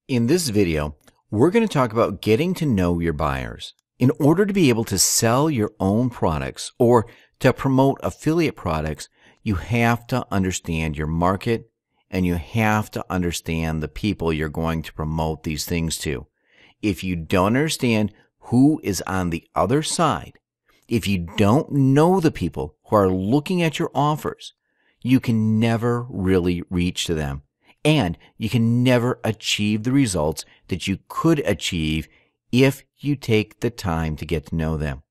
In this video, we're going to talk about getting to know your buyers. In order to be able to sell your own products or to promote affiliate products, you have to understand your market and you have to understand the people you're going to promote these things to. If you don't understand who is on the other side, if you don't know the people who are looking at your offers, you can never really reach to them. And you can never achieve the results that you could achieve if you take the time to get to know them.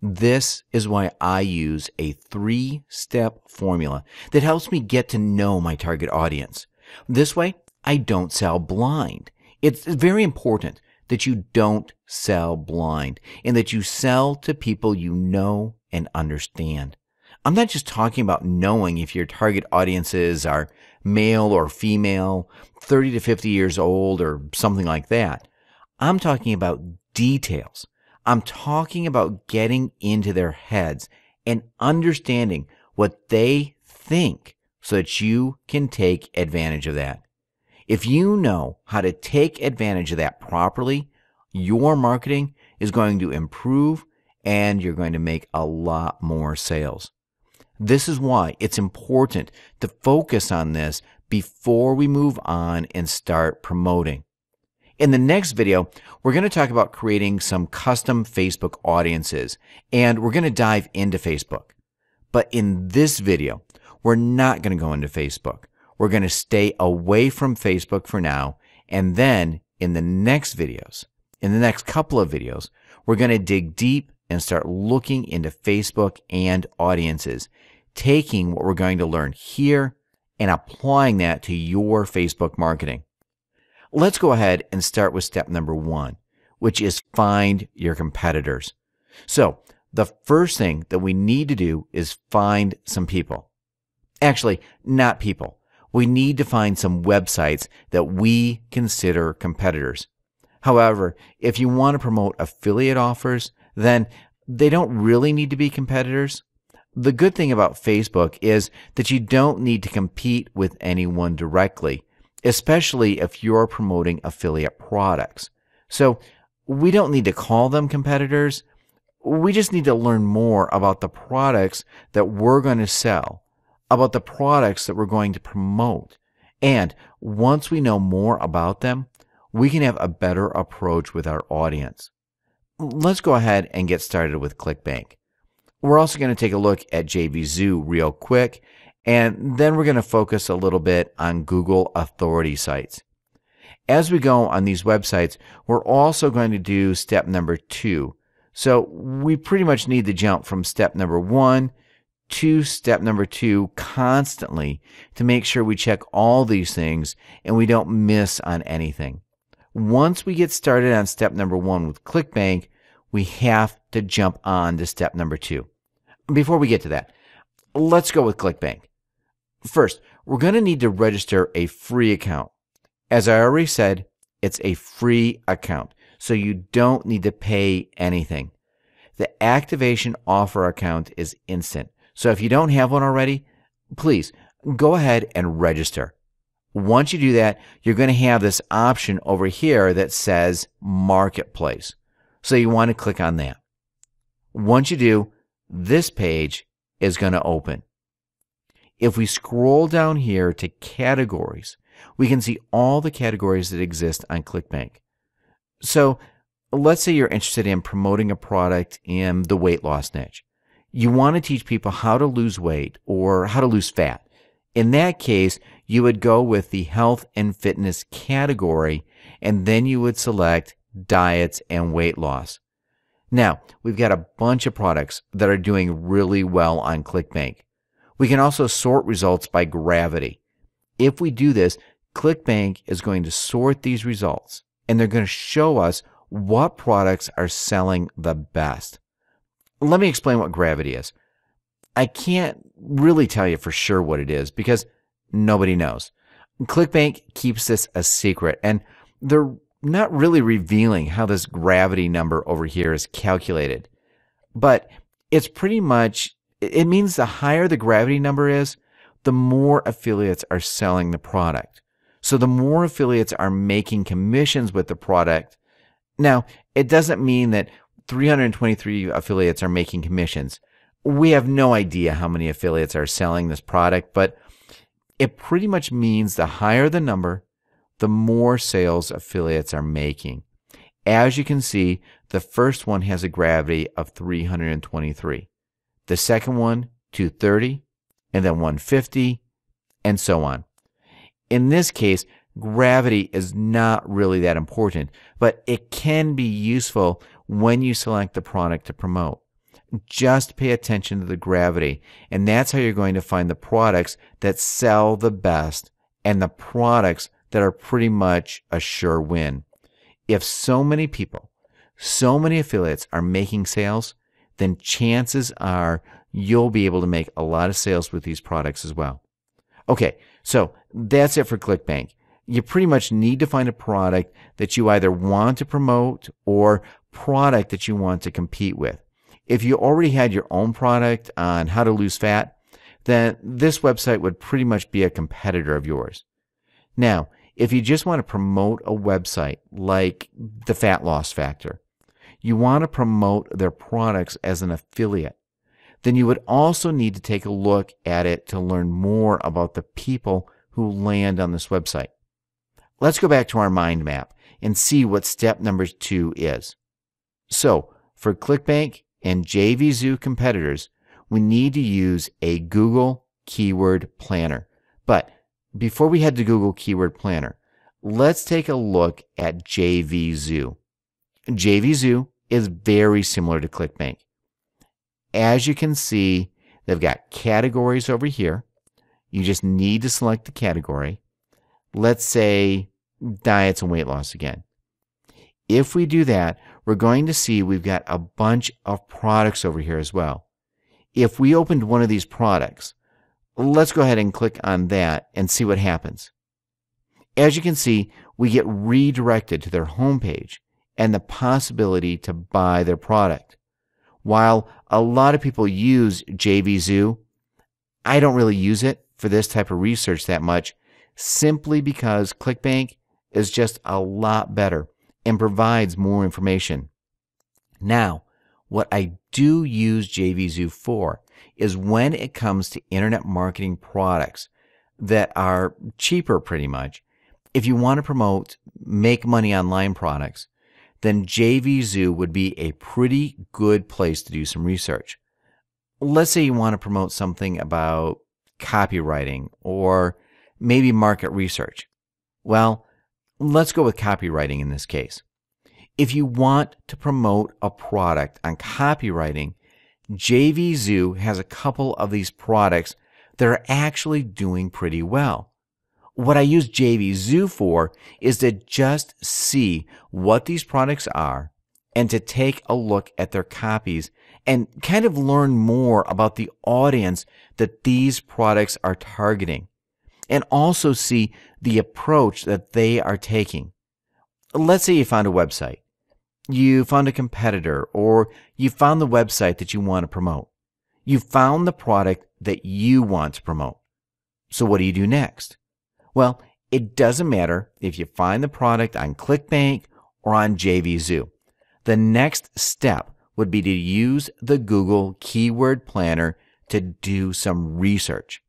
This is why I use a 3-step formula that helps me get to know my target audience. This way, I don't sell blind. It's very important that you don't sell blind and that you sell to people you know and understand. I'm not just talking about knowing if your target audiences are male or female, 30 to 50 years old, or something like that. I'm talking about details. I'm talking about getting into their heads and understanding what they think so that you can take advantage of that. If you know how to take advantage of that properly, your marketing is going to improve and you're going to make a lot more sales. This is why it's important to focus on this before we move on and start promoting. In the next video, we're going to talk about creating some custom Facebook audiences, and we're going to dive into Facebook. But in this video, we're not going to go into Facebook. We're going to stay away from Facebook for now, and then in the next videos, in the next couple of videos, we're going to dig deep and start looking into Facebook and audiences, taking what we're going to learn here and applying that to your Facebook marketing. Let's go ahead and start with step number 1, which is find your competitors. So the first thing that we need to do is find some people. Actually, not people. We need to find some websites that we consider competitors. However, if you want to promote affiliate offers, then they don't really need to be competitors. The good thing about Facebook is that you don't need to compete with anyone directly, especially if you're promoting affiliate products. So we don't need to call them competitors. We just need to learn more about the products that we're going to sell, about the products that we're going to promote. And once we know more about them, we can have a better approach with our audience. Let's go ahead and get started with ClickBank. We're also going to take a look at JVZoo real quick, and then we're going to focus a little bit on Google authority sites. As we go on these websites, we're also going to do step number 2. So we pretty much need to jump from step number 1 to step number 2 constantly to make sure we check all these things and we don't miss on anything. Once we get started on step number 1 with ClickBank, we have to jump on to step number 2. Before we get to that, let's go with ClickBank. First, we're going to need to register a free account. As I already said, it's a free account, so you don't need to pay anything. The activation offer account is instant, so if you don't have one already, please go ahead and register. Once you do that, you're going to have this option over here that says Marketplace. So you want to click on that. Once you do, this page is going to open. If we scroll down here to categories, we can see all the categories that exist on ClickBank. So let's say you're interested in promoting a product in the weight loss niche. You want to teach people how to lose weight or how to lose fat. In that case, you would go with the health and fitness category, and then you would select diets and weight loss. Now, we've got a bunch of products that are doing really well on ClickBank. We can also sort results by gravity. If we do this, ClickBank is going to sort these results, and they're going to show us what products are selling the best. Let me explain what gravity is. I can't really tell you for sure what it is because nobody knows. ClickBank keeps this a secret, and they're not really revealing how this gravity number over here is calculated. But it's pretty much, it means the higher the gravity number is, the more affiliates are selling the product. So the more affiliates are making commissions with the product, now it doesn't mean that 323 affiliates are making commissions. We have no idea how many affiliates are selling this product, but it pretty much means the higher the number, the more sales affiliates are making. As you can see, the first one has a gravity of 323. The second one, 230, and then 150, and so on. In this case, gravity is not really that important, but it can be useful when you select the product to promote. Just pay attention to the gravity, and that's how you're going to find the products that sell the best and the products that are pretty much a sure win. If so many people, so many affiliates are making sales, then chances are you'll be able to make a lot of sales with these products as well. Okay, so that's it for ClickBank. You pretty much need to find a product that you either want to promote or product that you want to compete with. If you already had your own product on how to lose fat, then this website would pretty much be a competitor of yours. Now, if you just want to promote a website like the Fat Loss Factor, you want to promote their products as an affiliate, then you would also need to take a look at it to learn more about the people who land on this website. Let's go back to our mind map and see what step number 2 is. So, for ClickBank and JVZoo competitors, we need to use a Google Keyword Planner. But before we head to Google Keyword Planner, let's take a look at JVZoo. JVZoo is very similar to ClickBank. As you can see, they've got categories over here. You just need to select the category. Let's say diets and weight loss again. If we do that, we're going to see we've got a bunch of products over here as well. If we opened one of these products, let's go ahead and click on that and see what happens. As you can see, we get redirected to their homepage and the possibility to buy their product. While a lot of people use JVZoo, I don't really use it for this type of research that much, simply because ClickBank is just a lot better and provides more information. Now, what I do use JVZoo for is when it comes to internet marketing products that are cheaper pretty much. If you want to promote make money online products, then JVZoo would be a pretty good place to do some research. Let's say you want to promote something about copywriting or maybe market research. Well, let's go with copywriting in this case. If you want to promote a product on copywriting, JVZoo has a couple of these products that are actually doing pretty well. What I use JVZoo for is to just see what these products are and to take a look at their copies and kind of learn more about the audience that these products are targeting, and also see the approach that they are taking. Let's say you found a website, you found a competitor, or you found the website that you want to promote. You found the product that you want to promote. So what do you do next? Well, it doesn't matter if you find the product on ClickBank or on JVZoo. The next step would be to use the Google Keyword Planner to do some research.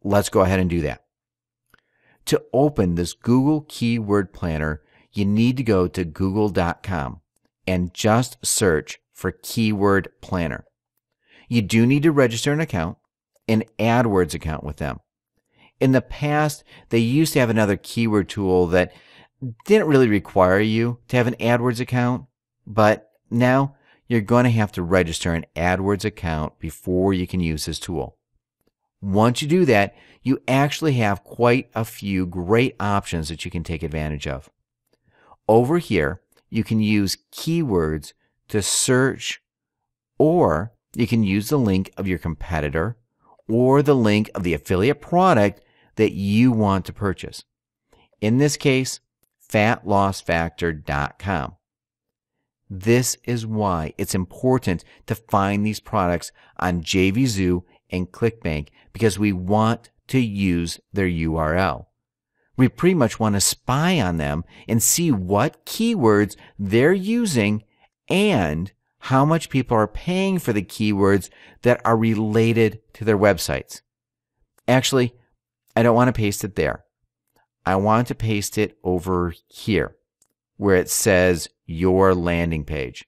Let's go ahead and do that. To open this Google Keyword Planner, you need to go to google.com and just search for Keyword Planner. You do need to register an account, an AdWords account with them. In the past, they used to have another keyword tool that didn't really require you to have an AdWords account, but now you're going to have to register an AdWords account before you can use this tool. Once you do that, you actually have quite a few great options that you can take advantage of. Over here, you can use keywords to search, or you can use the link of your competitor or the link of the affiliate product that you want to purchase. In this case, fatlossfactor.com. This is why it's important to find these products on JVZoo and ClickBank, because we want to use their URL. We pretty much want to spy on them and see what keywords they're using and how much people are paying for the keywords that are related to their websites. Actually, I don't want to paste it there. I want to paste it over here where it says your landing page.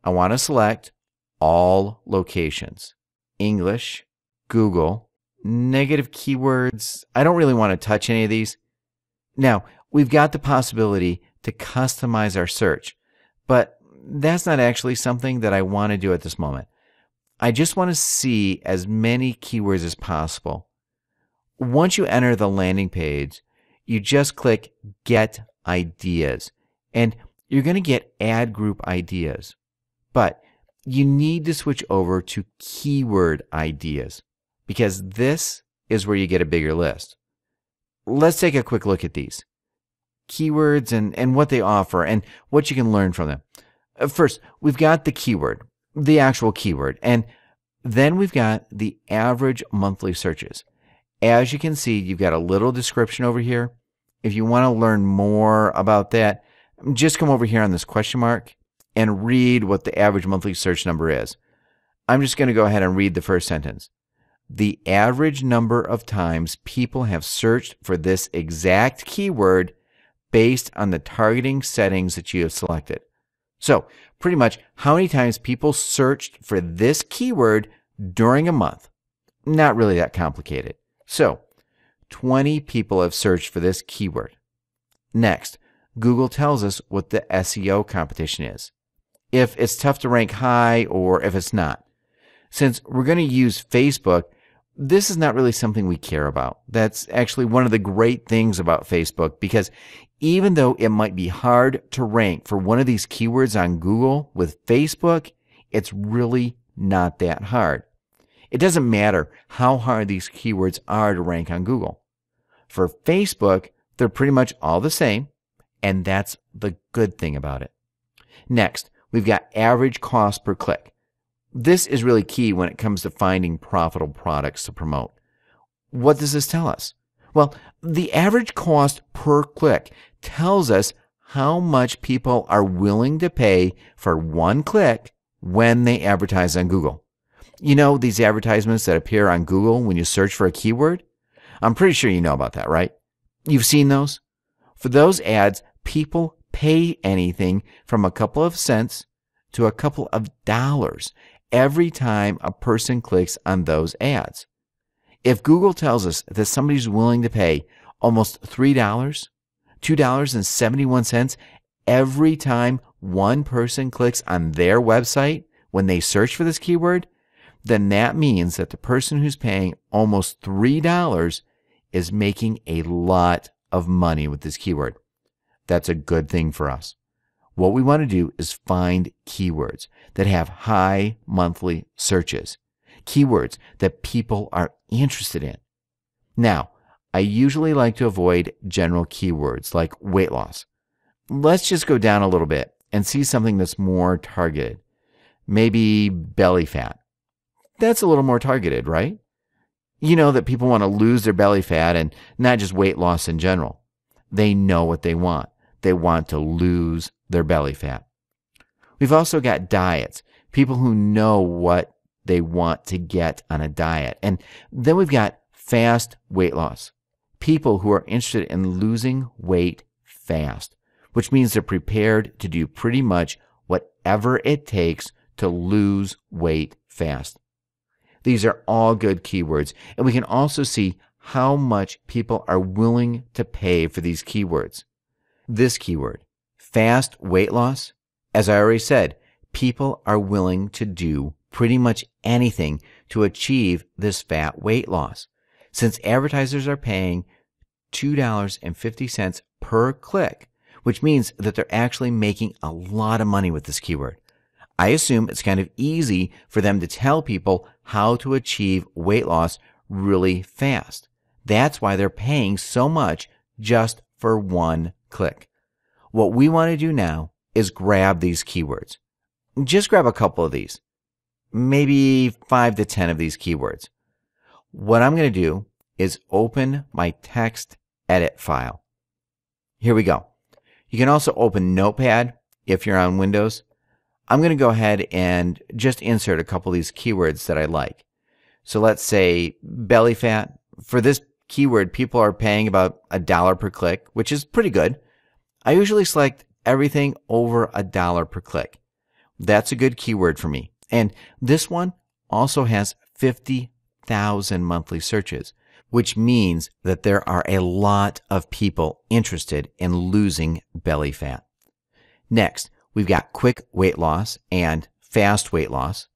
I want to select all locations. English, Google, negative keywords. I don't really want to touch any of these. Now, we've got the possibility to customize our search, but that's not actually something that I want to do at this moment. I just want to see as many keywords as possible. Once you enter the landing page, you just click Get Ideas, and you're going to get Ad Group Ideas. But you need to switch over to Keyword Ideas, because this is where you get a bigger list. Let's take a quick look at these keywords and what they offer and what you can learn from them. First, we've got the keyword, the actual keyword, and then we've got the average monthly searches. As you can see, you've got a little description over here. If you want to learn more about that, just come over here on this question mark and read what the average monthly search number is. I'm just going to go ahead and read the first sentence. The average number of times people have searched for this exact keyword based on the targeting settings that you have selected. So, pretty much how many times people searched for this keyword during a month. Not really that complicated. So, 20 people have searched for this keyword. Next, Google tells us what the SEO competition is, if it's tough to rank high or if it's not. Since we're going to use Facebook, this is not really something we care about. That's actually one of the great things about Facebook, because even though it might be hard to rank for one of these keywords on Google, with Facebook, it's really not that hard. It doesn't matter how hard these keywords are to rank on Google. For Facebook, they're pretty much all the same, and that's the good thing about it. Next, we've got average cost per click. This is really key when it comes to finding profitable products to promote. What does this tell us? Well, the average cost per click tells us how much people are willing to pay for one click when they advertise on Google. You know these advertisements that appear on Google when you search for a keyword? I'm pretty sure you know about that, right? You've seen those? For those ads, people pay anything from a couple of cents to a couple of dollars every time a person clicks on those ads. If Google tells us that somebody's willing to pay almost $3, $2.71 every time one person clicks on their website when they search for this keyword, then that means that the person who's paying almost $3 is making a lot of money with this keyword. That's a good thing for us. What we want to do is find keywords that have high monthly searches, keywords that people are interested in. Now, I usually like to avoid general keywords like weight loss. Let's just go down a little bit and see something that's more targeted. Maybe belly fat. That's a little more targeted, right? You know that people want to lose their belly fat and not just weight loss in general. They know what they want. They want to lose their belly fat. We've also got diets, people who know what they want to get on a diet. And then we've got fast weight loss, people who are interested in losing weight fast, which means they're prepared to do pretty much whatever it takes to lose weight fast. These are all good keywords, and we can also see how much people are willing to pay for these keywords. This keyword, fast weight loss, as I already said, people are willing to do pretty much anything to achieve this fat weight loss. Since advertisers are paying $2.50 per click, which means that they're actually making a lot of money with this keyword. I assume it's kind of easy for them to tell people how to achieve weight loss really fast. That's why they're paying so much just for one click. What we want to do now is grab these keywords. Just grab a couple of these, maybe 5 to 10 of these keywords. What I'm going to do is open my text edit file. Here we go. You can also open Notepad if you're on Windows. I'm going to go ahead and just insert a couple of these keywords that I like. So let's say belly fat. For this keyword, people are paying about $1 per click, which is pretty good. I usually select everything over $1 per click. That's a good keyword for me. And this one also has 50,000 monthly searches, which means that there are a lot of people interested in losing belly fat. Next, we've got quick weight loss and fast weight loss.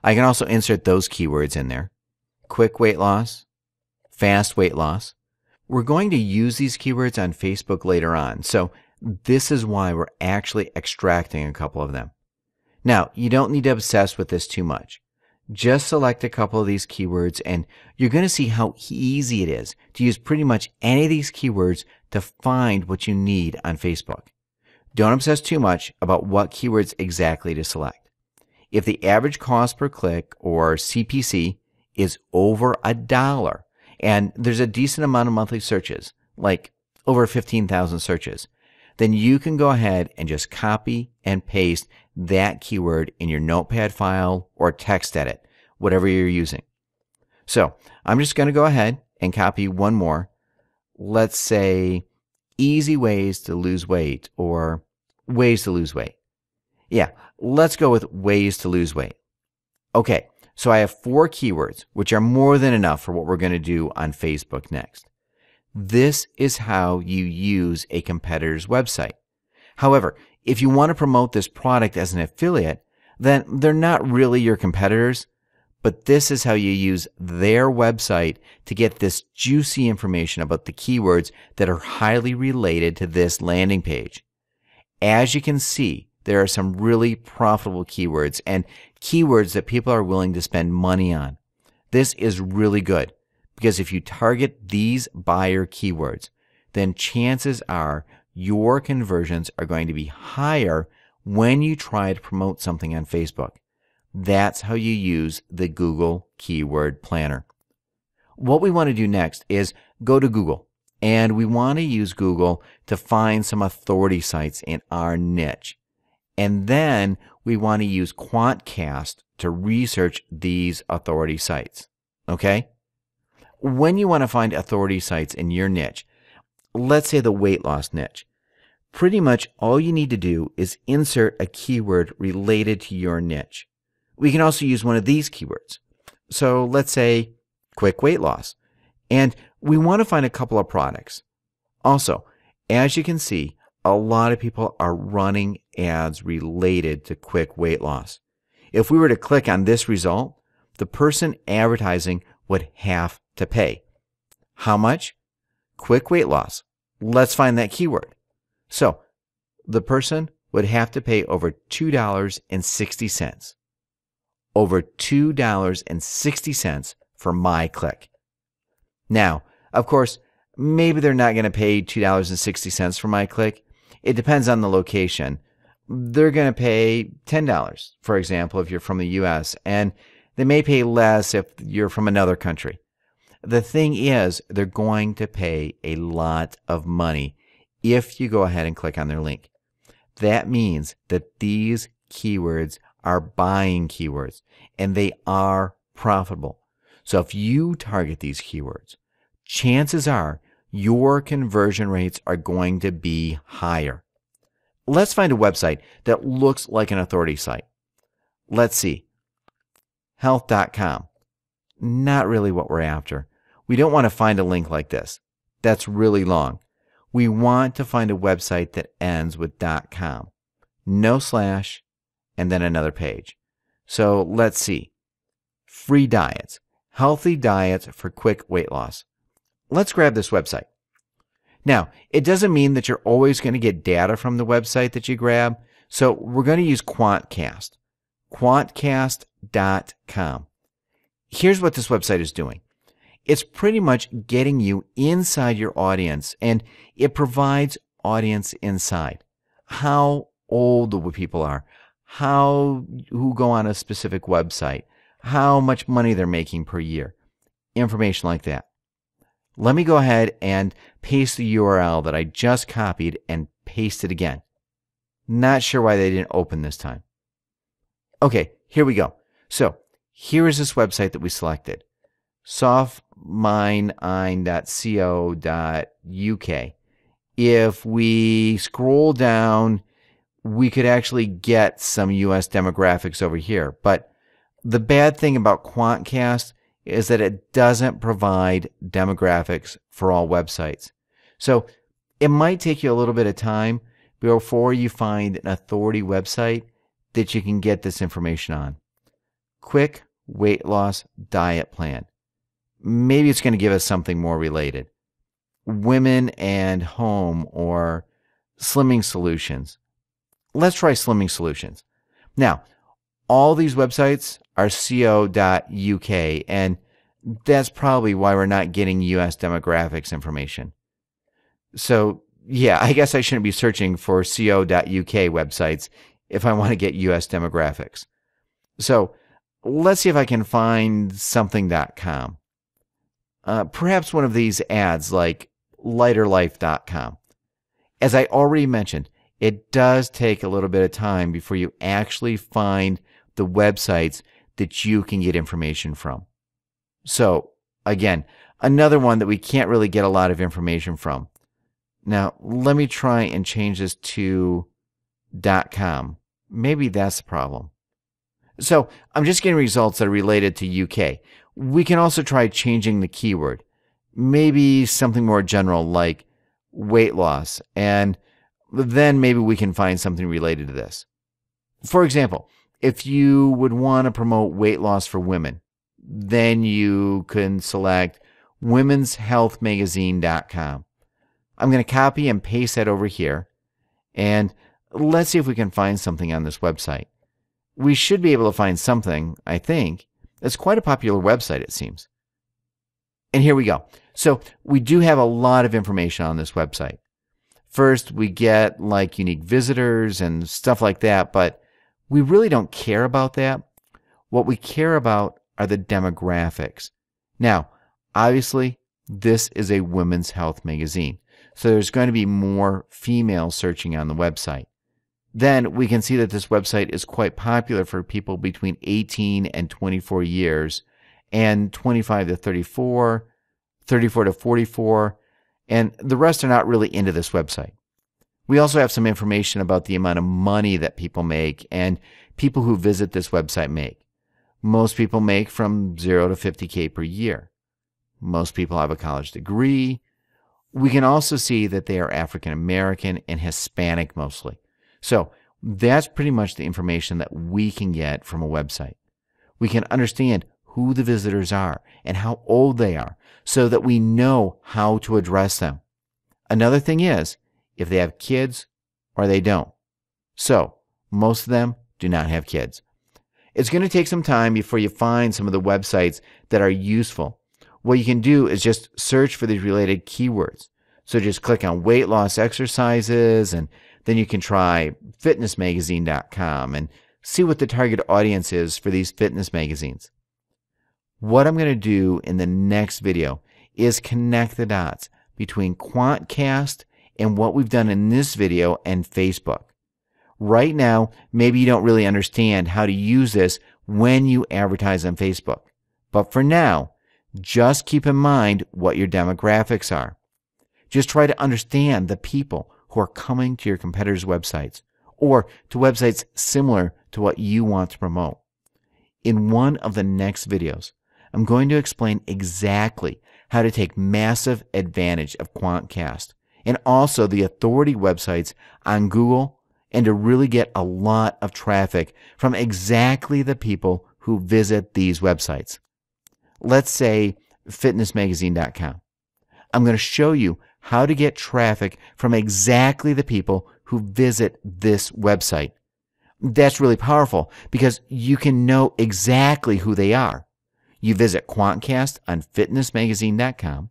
I can also insert those keywords in there. Quick weight loss, fast weight loss. We're going to use these keywords on Facebook later on, so this is why we're actually extracting a couple of them. Now, you don't need to obsess with this too much. Just select a couple of these keywords and you're going to see how easy it is to use pretty much any of these keywords to find what you need on Facebook. Don't obsess too much about what keywords exactly to select. If the average cost per click, or CPC, is over $1 and there's a decent amount of monthly searches, like over 15,000 searches, then you can go ahead and just copy and paste that keyword in your Notepad file or text edit, whatever you're using. So I'm just going to go ahead and copy one more. Let's say easy ways to lose weight, or ways to lose weight. Yeah, let's go with ways to lose weight. Okay, so I have 4 keywords, which are more than enough for what we're going to do on Facebook next. This is how you use a competitor's website. However, if you want to promote this product as an affiliate, then they're not really your competitors, but this is how you use their website to get this juicy information about the keywords that are highly related to this landing page. As you can see, there are some really profitable keywords and keywords that people are willing to spend money on. This is really good because if you target these buyer keywords, then chances are your conversions are going to be higher when you try to promote something on Facebook. That's how you use the Google Keyword Planner. What we want to do next is go to Google, and we want to use Google to find some authority sites in our niche. And then we want to use Quantcast to research these authority sites. Okay? When you want to find authority sites in your niche, let's say the weight loss niche, pretty much all you need to do is insert a keyword related to your niche. We can also use one of these keywords. So let's say quick weight loss. And we want to find a couple of products. Also, as you can see, a lot of people are running ads related to quick weight loss. If we were to click on this result, the person advertising would have to pay. How much? Quick weight loss. Let's find that keyword. So the person would have to pay over $2.60. Over $2.60 for my click. Now, of course, maybe they're not going to pay $2.60 for my click. It depends on the location. They're going to pay $10, for example, if you're from the US, and they may pay less if you're from another country. The thing is, they're going to pay a lot of money if you go ahead and click on their link. That means that these keywords are buying keywords, and they are profitable. So if you target these keywords, chances are your conversion rates are going to be higher. Let's find a website that looks like an authority site. Let's see. Health.com. Not really what we're after. We don't want to find a link like this. That's really long. We want to find a website that ends with .com. No slash, and then another page. So let's see. Free diets. Healthy diets for quick weight loss. Let's grab this website. Now, it doesn't mean that you're always going to get data from the website that you grab, so we're going to use Quantcast. Quantcast.com. Here's what this website is doing. It's pretty much getting you inside your audience, and it provides audience insight. How old the people are, who go on a specific website, how much money they're making per year, information like that. Let me go ahead and paste the URL that I just copied and paste it again. Not sure why they didn't open this time. Okay, here we go. So here is this website that we selected, softmindine.co.uk. If we scroll down, we could actually get some US demographics over here. But the bad thing about Quantcast is that it doesn't provide demographics for all websites. So it might take you a little bit of time before you find an authority website that you can get this information on. Quick weight loss diet plan. Maybe it's going to give us something more related. Women and home or slimming solutions. Let's try slimming solutions. Now, all these websites are co.uk, and that's probably why we're not getting US demographics information. So, yeah, I guess I shouldn't be searching for co.uk websites if I want to get US demographics. So, let's see if I can find something.com. Perhaps one of these ads like lighterlife.com. As I already mentioned, it does take a little bit of time before you actually find the websites that you can get information from. So, again, another one that we can't really get a lot of information from. Now, let me try and change this to .com. Maybe that's the problem. So, I'm just getting results that are related to UK. We can also try changing the keyword. Maybe something more general like weight loss, and then maybe we can find something related to this. For example, if you would want to promote weight loss for women, then you can select womenshealthmagazine.com. I'm going to copy and paste that over here, and let's see if we can find something on this website. We should be able to find something, I think. It's quite a popular website, it seems. And here we go. So we do have a lot of information on this website. First, we get like unique visitors and stuff like that, but we really don't care about that. What we care about are the demographics. Now, obviously, this is a women's health magazine, so there's going to be more females searching on the website. Then we can see that this website is quite popular for people between 18 and 24 years, and 25 to 34, 34 to 44, and the rest are not really into this website. We also have some information about the amount of money that people make and people who visit this website make. Most people make from 0 to 50K per year. Most people have a college degree. We can also see that they are African American and Hispanic mostly. So that's pretty much the information that we can get from a website. We can understand who the visitors are and how old they are so that we know how to address them. Another thing is if they have kids or they don't. So most of them do not have kids. It's going to take some time before you find some of the websites that are useful. What you can do is just search for these related keywords. So just click on weight loss exercises, and then you can try fitnessmagazine.com and see what the target audience is for these fitness magazines. What I'm going to do in the next video is connect the dots between Quantcast and what we've done in this video and Facebook. Right now, maybe you don't really understand how to use this when you advertise on Facebook. But for now, just keep in mind what your demographics are. Just try to understand the people who are coming to your competitors' websites or to websites similar to what you want to promote. In one of the next videos, I'm going to explain exactly how to take massive advantage of Quantcast and also the authority websites on Google, and to really get a lot of traffic from exactly the people who visit these websites. Let's say fitnessmagazine.com. I'm going to show you how to get traffic from exactly the people who visit this website. That's really powerful because you can know exactly who they are. You visit Quantcast on fitnessmagazine.com.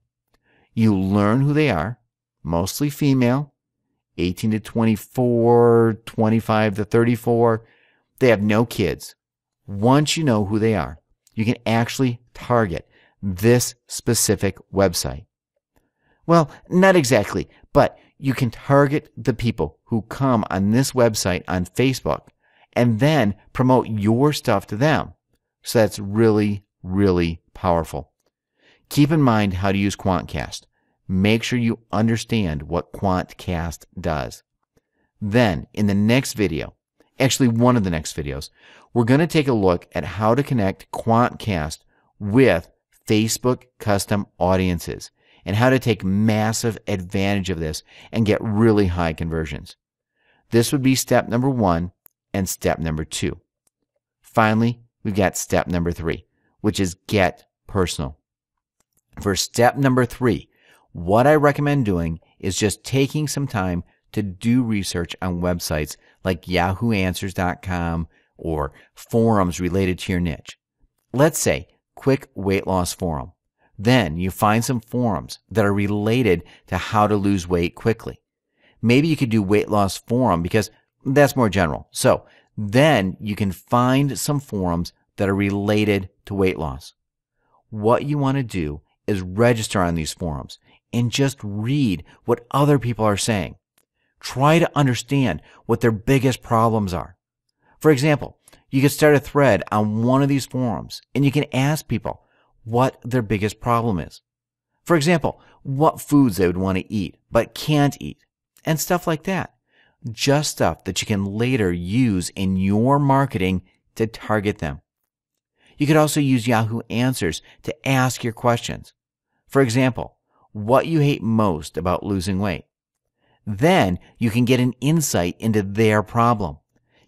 You learn who they are, mostly female, 18 to 24, 25 to 34. They have no kids. Once you know who they are, you can actually target this specific website. Well, not exactly, but you can target the people who come on this website on Facebook and then promote your stuff to them. So that's really, really powerful. Keep in mind how to use Quantcast. Make sure you understand what Quantcast does. Then, in the next video, actually one of the next videos, we're going to take a look at how to connect Quantcast with Facebook custom audiences and how to take massive advantage of this and get really high conversions. This would be step number 1 and step number 2. Finally, we've got step number 3, which is get personal. For step number 3, what I recommend doing is just taking some time to do research on websites like yahooanswers.com or forums related to your niche. Let's say Quick Weight Loss Forum. Then you find some forums that are related to how to lose weight quickly. Maybe you could do Weight Loss Forum because that's more general. So then you can find some forums that are related to weight loss. What you want to do is register on these forums and just read what other people are saying. Try to understand what their biggest problems are. For example, you can start a thread on one of these forums and you can ask people what their biggest problem is. For example, what foods they would want to eat but can't eat, and stuff like that. Just stuff that you can later use in your marketing to target them. You could also use Yahoo Answers to ask your questions. For example, what you hate most about losing weight. Then you can get an insight into their problem.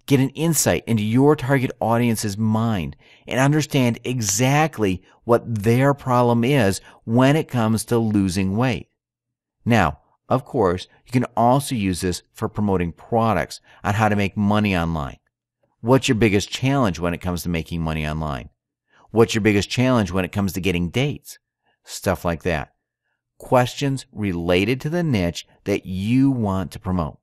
Get an insight into your target audience's mind and understand exactly what their problem is when it comes to losing weight. Now, of course, you can also use this for promoting products on how to make money online. What's your biggest challenge when it comes to making money online? What's your biggest challenge when it comes to getting dates? Stuff like that. Questions related to the niche that you want to promote.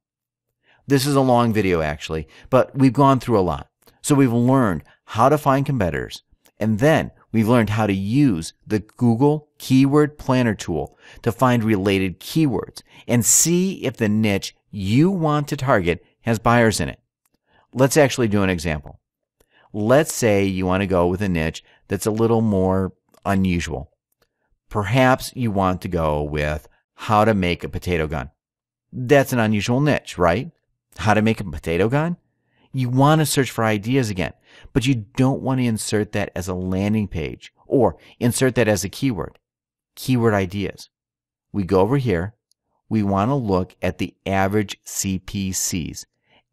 This is a long video actually, but we've gone through a lot. So we've learned how to find competitors, and then we've learned how to use the Google Keyword Planner tool to find related keywords and see if the niche you want to target has buyers in it. Let's actually do an example. Let's say you want to go with a niche that's a little more unusual. Perhaps you want to go with how to make a potato gun. That's an unusual niche, right? How to make a potato gun? You want to search for ideas again, but you don't want to insert that as a landing page or insert that as a keyword. Keyword ideas. We go over here. We want to look at the average CPCs.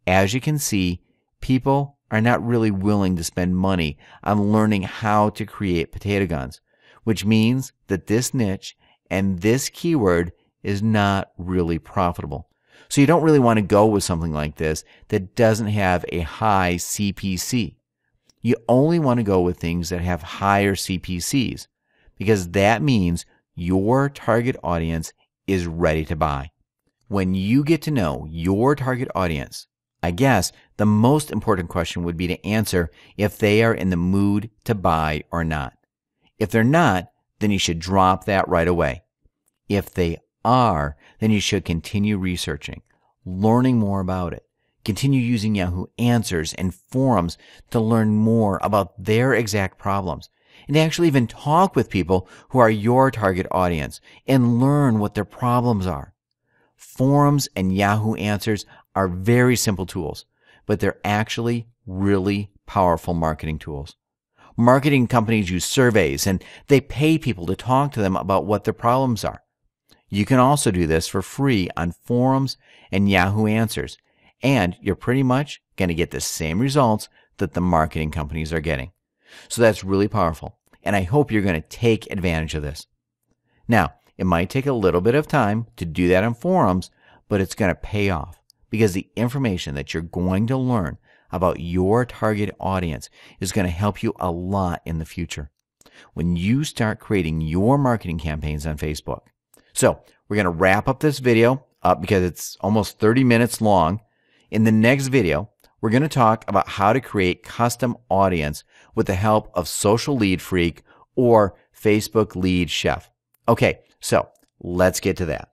As you can see, people are not really willing to spend money on learning how to create potato guns, which means that this niche and this keyword is not really profitable. So you don't really want to go with something like this that doesn't have a high CPC. You only want to go with things that have higher CPCs because that means your target audience is ready to buy. When you get to know your target audience, I guess the most important question would be to answer if they are in the mood to buy or not. If they're not, then you should drop that right away. If they are, then you should continue researching, learning more about it. Continue using Yahoo Answers and forums to learn more about their exact problems, and actually even talk with people who are your target audience and learn what their problems are. Forums and Yahoo Answers are very simple tools, but they're actually really powerful marketing tools. Marketing companies use surveys and they pay people to talk to them about what their problems are. You can also do this for free on forums and Yahoo Answers, and you're pretty much going to get the same results that the marketing companies are getting. So that's really powerful, and I hope you're going to take advantage of this. Now, it might take a little bit of time to do that on forums, but it's going to pay off because the information that you're going to learn about your target audience is going to help you a lot in the future when you start creating your marketing campaigns on Facebook. So we're going to wrap up this video up because it's almost 30 minutes long. In the next video, we're going to talk about how to create custom audience with the help of Social Lead Freak or Facebook Lead Chef. Okay, so Let's get to that.